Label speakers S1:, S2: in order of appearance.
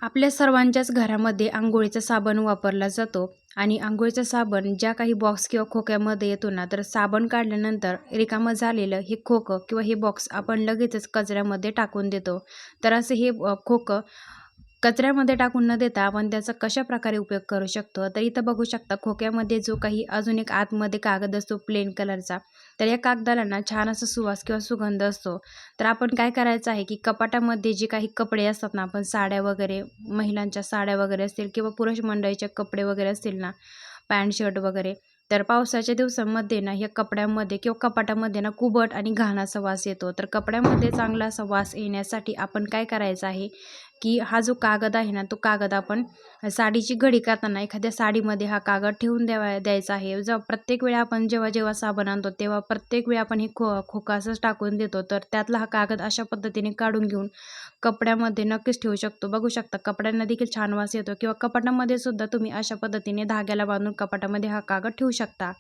S1: आपल्या सर्वांच्याच घरामध्ये अंघोळीचा साबण वापरला जातो आणि अंघोळीचा साबण ज्या काही बॉक्स किंवा खोक्यामध्ये येतो ना, तर साबण काढल्यानंतर रिकामं झालेलं हे खोकं किंवा हे बॉक्स आपण लगेचच कचऱ्यामध्ये टाकून देतो. तर असं हे खोकं कचऱ्यामध्ये टाकून न देता आपण त्याचा कशाप्रकारे उपयोग करू शकतो, तर इथं बघू शकता खोक्यामध्ये जो काही अजून एक आतमध्ये कागद असतो प्लेन कलरचा, तर या कागदाला ना छान असा सुवास किंवा सुगंध असतो. तर आपण काय करायचं आहे की कपाटामध्ये जे काही कपडे असतात ना, आपण साड्या वगैरे, महिलांच्या साड्या वगैरे असतील किंवा पुरुष मंडळीचे कपडे वगैरे असतील ना, पॅन्ट शर्ट वगैरे, तर पावसाच्या दिवसांमध्ये ना ह्या कपड्यामध्ये किंवा कपाटामध्ये ना कुबट आणि घाण असा वास येतो. तर कपड्यामध्ये चांगला असा वास येण्यासाठी आपण काय करायचं आहे की हा जो कागद आहे ना, तो कागद आपण साडीची घडी करताना एखाद्या साडीमध्ये हा कागद ठेवून द्यायचा आहे. प्रत्येक वेळी आपण जेव्हा साबण आणतो तेव्हा प्रत्येक वेळी आपण हे खोका असंच टाकून देतो. तर त्यातला हा कागद अशा पद्धतीने काढून घेऊन कपड्यामध्ये नक्कीच ठेवू शकतो. बघू शकता कपड्यांना देखील छान वास येतो किंवा कपाटामध्ये सुद्धा तुम्ही अशा पद्धतीने धाग्याला बांधून कपाटामध्ये हा कागद ठेवू शकता.